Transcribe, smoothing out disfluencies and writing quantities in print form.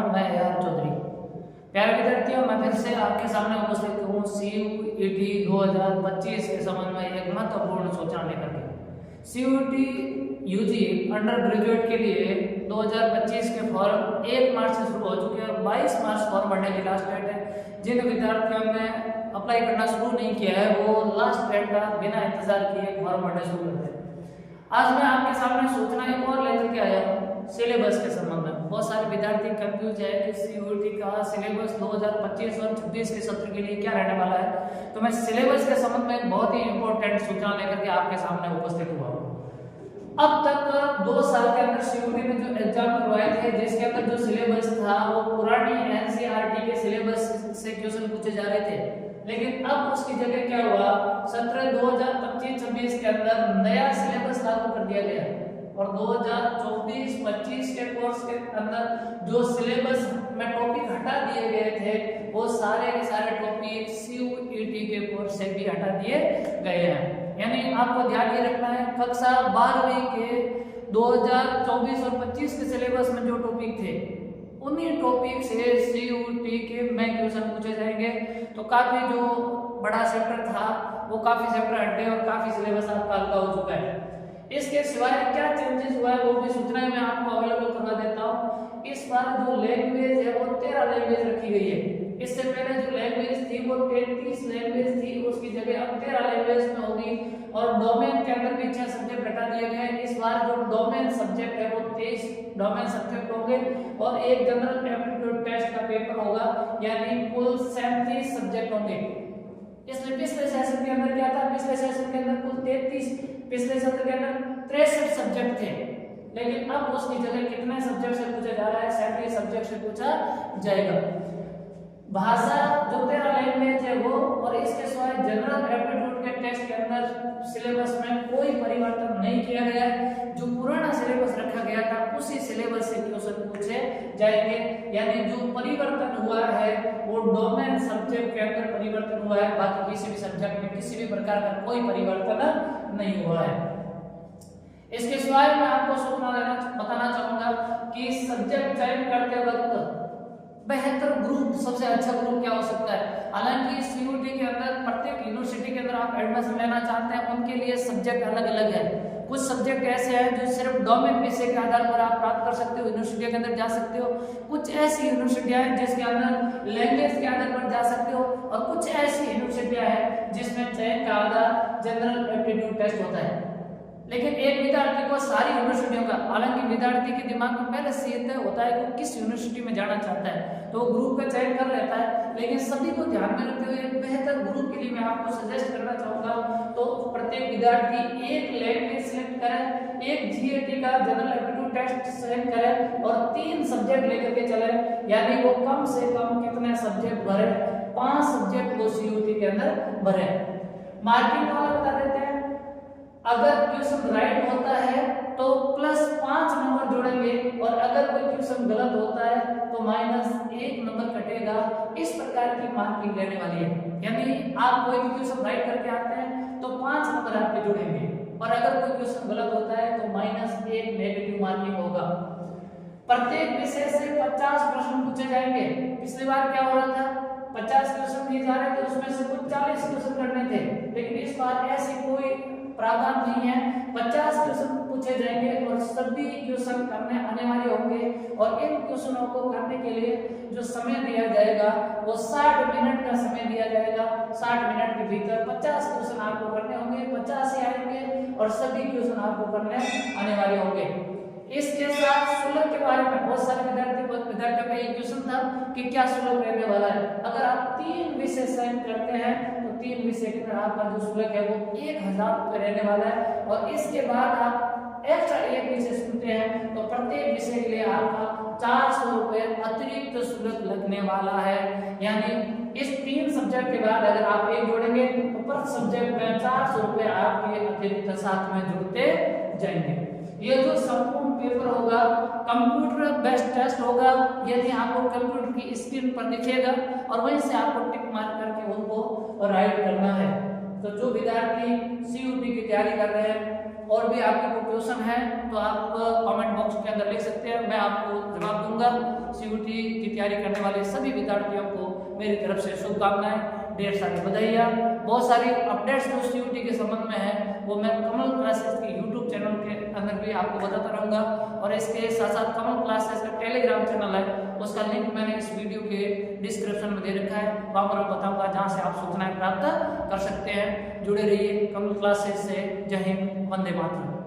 नाम मैं यार चौधरी। प्यारे विद्यार्थियों, मैं फिर से आपके सामने उपस्थित हूँ CUET 2025 के संबंध में एक महत्वपूर्ण सूचना लेकर के। CUET UG अंडर ग्रेजुएट के लिए 2025 के फॉर्म 1 मार्च से शुरू हो चुके हैं और 22 मार्च फॉर्म भरने की लास्ट डेट है। जिन विद्यार्थियों ने अप्लाई करना शुरू नहीं किया है वो लास्ट डेट का बिना इंतजार किए फॉर्म भरना शुरू करते हैं। आज मैं आपके सामने सूचना एक और लेकर के आया हूँ सिलेबस के संबंध में। बहुत सारे विद्यार्थी कंफ्यूज है कि CUET का सिलेबस 2025 और 26 के सत्र के लिए क्या रहने वाला है। तो मैं सिलेबस के संबंध में बहुत ही इंपॉर्टेंट सूचना लेकर के आपके सामने उपस्थित हुआ हूँ। अब तक 2 साल के अंदर CUET ने जो एग्जाम करवाए थे जिसके अंदर जो सिलेबस था वो पुरानी NCERT के सिलेबस से क्वेश्चन पूछे जा रहे थे, लेकिन अब उसकी जगह क्या हुआ, सत्र 2025-26 के अंदर नया सिलेबस लागू कर दिया गया और 2024-25 के कोर्स के अंदर जो सिलेबस में टॉपिक हटा दिए गए थे वो सारे के सारे टॉपिक CUET के कोर्स से भी हटा दिए गए हैं। यानी आपको ध्यान ये रखना है कक्षा 12वीं के 2024 और 25 के सिलेबस में जो टॉपिक थे उन्हीं टॉपिक से CUET के में क्वेश्चन पूछे जाएंगे। तो काफी जो बड़ा चैप्टर था वो काफी चैप्टर हटे और काफी सिलेबस आपका हल्का हो चुका है। इसके सिवाय क्या चेंजेस हुआ है वो भी सूचनाएं मैं आपको अवेलेबल करवा देता हूँ। इस बार जो लैंग्वेज है वो 13 लैंग्वेज रखी गई है। इससे पहले जो लैंग्वेज थी वो 33 लैंग्वेज थी, उसकी जगह अब 13 लैंग्वेज में होगी और डोमेन के अंदर भी 6 सब्जेक्ट हटा दिए गए हैं। इस बार जो डोमेन सब्जेक्ट है वो 23 डोमेन सब्जेक्ट होंगे और एक जनरल एप्टीट्यूड टेस्ट का पेपर होगा, यानी कुल 37 सब्जेक्ट होंगे। इसलिए पिछले सेशन के अंदर क्या था, पिछले सेशन के अंदर कुल 33, पिछले सत्र के अंदर 63 सब्जेक्ट थे, लेकिन अब उसकी जगह कितने सब्जेक्ट से पूछा जा रहा है, 37 सब्जेक्ट से पूछा जाएगा। भाषा जो 13 लैंग्वेज है वो, और इसके सिवाय जनरल एप्टीट्यूड के टेस्ट के अंदर सिलेबस में कोई परिवर्तन नहीं किया गया है। जो पुराना सिलेबस रखा गया था उसी सिलेबस से क्वेश्चन पूछे जाएंगे। यानी जो परिवर्तन हुआ है वो डोमेन सब्जेक्ट के अंदर परिवर्तन हुआ है, बाकी किसी भी सब्जेक्ट में किसी भी प्रकार का कोई परिवर्तन नहीं हुआ है। इसके सिवाय मैं आपको सूचना बताना चाहूंगा कि सब्जेक्ट चयन करते वक्त बेहतर ग्रुप, सबसे अच्छा ग्रुप क्या हो सकता है। हालांकि CUET के अंदर प्रत्येक यूनिवर्सिटी के अंदर आप एडमिशन लेना चाहते हैं उनके लिए सब्जेक्ट अलग अलग है। कुछ सब्जेक्ट ऐसे हैं जो सिर्फ डोमेन विषय के आधार पर आप प्राप्त कर सकते हो, यूनिवर्सिटी के अंदर जा सकते हो। कुछ ऐसी यूनिवर्सिटियां हैं जिसके अंदर लैंग्वेज के आधार पर जा सकते हो और कुछ ऐसी यूनिवर्सिटियां हैं जिसमें चयन का आधार जनरल एप्टीट्यूड टेस्ट होता है। लेकिन एक विद्यार्थी को सारी यूनिवर्सिटियों का, हालांकि विद्यार्थी के दिमाग में पहले से तय होता है कि वो किस यूनिवर्सिटी में जाना चाहता है तो वो ग्रुप का चयन कर लेता है, लेकिन सभी को ध्यान में रखते हुए बेहतर ग्रुप के लिए मैं आपको सजेस्ट करना चाहूंगा तो प्रत्येक विद्यार्थी एक लैंग्वेज सिलेक्ट करे, एक GAT का जनरल एप्टीट्यूड टेस्ट सिलेक्ट करे और 3 सब्जेक्ट लेकर के चले। यानी वो कम से कम कितने सब्जेक्ट भरे, 5 सब्जेक्ट को CUET के अंदर भरे। मार्किंग वाला बता देते हैं, अगर क्वेश्चन राइट होता है तो +5 नंबर जोड़ेंगे और अगर कोई क्वेश्चन गलत होता है तो -1 नंबर कटेगा। इस प्रकार की मार्किंग लेने वाली है। यानी आप कोई भी क्वेश्चन राइट करके आते हैं तो 5 नंबर आपके जुड़ेंगे और अगर कोई क्वेश्चन गलत होता है तो -1 नेगेटिव मार्किंग होगा। प्रत्येक विषय से 50 प्रश्न पूछे जाएंगे। पिछली बार क्या हो रहा था, 50 क्वेश्चन दिए जा रहे थे उसमें से कुछ 40 क्वेश्चन करने थे, लेकिन इस बार ऐसी कोई प्रावधान नहीं है। 50 क्वेश्चन पूछे जाएंगे और सभी क्वेश्चन करने अनिवार्य होंगे और इन क्वेश्चनों को करने के लिए जो समय दिया जाएगा वो 60 मिनट का समय दिया जाएगा। 60 मिनट के भीतर 50 क्वेश्चन आपको करने होंगे, 50 ही आएंगे और सभी क्वेश्चन आपको करने अनिवार्य होंगे। इसके साथ शुल्क के बारे में बहुत सारे विद्यार्थियों का ये क्वेश्चन था कि क्या शुल्क रहने वाला है। अगर आप 3 विषय चयन करते हैं तो 3 विषय के अंदर आपका जो शुल्क है वो 1000 रुपये रहने वाला है और इसके बाद आप एक्स्ट्रा एक विषय चुनते हैं तो प्रत्येक विषय के लिए आपका 400 रुपये अतिरिक्त शुल्क लगने वाला है। यानी इस 3 सब्जेक्ट के बाद अगर आप एक जोड़ेंगे तो प्रति सब्जेक्ट में 400 रुपये आपके अतिरिक्त साथ में जुड़ते जाएंगे। ये जो संपूर्ण पेपर होगा कंप्यूटर बेस्ड टेस्ट होगा। यदि आपको कंप्यूटर की स्क्रीन पर दिखेगा और वहीं से आपको टिक मार करके उनको राइट करना है। तो जो विद्यार्थी CUET की तैयारी कर रहे हैं और भी आपके कोई क्वेश्चन है तो आप कमेंट बॉक्स के अंदर लिख सकते हैं, मैं आपको जवाब दूंगा। सीयूटी की तैयारी करने वाले सभी विद्यार्थियों को मेरी तरफ से शुभकामनाएं, ढेर सारी बधाइयाँ। बहुत सारी अपडेट्स जो सीयूटी के संबंध में है वो मैं कमल क्लासेस के यूट्यूब चैनल के अंदर भी आपको बताता रहूँगा, और इसके साथ साथ कमल क्लासेस का टेलीग्राम चैनल है, उसका लिंक मैंने इस वीडियो के डिस्क्रिप्शन में दे रखा है, वहाँ पर मैं बताऊँगा जहाँ से आप सूचनाएं प्राप्त कर सकते हैं। जुड़े रहिए कमल क्लासेस से। जय हिंद, वंदे मातरम।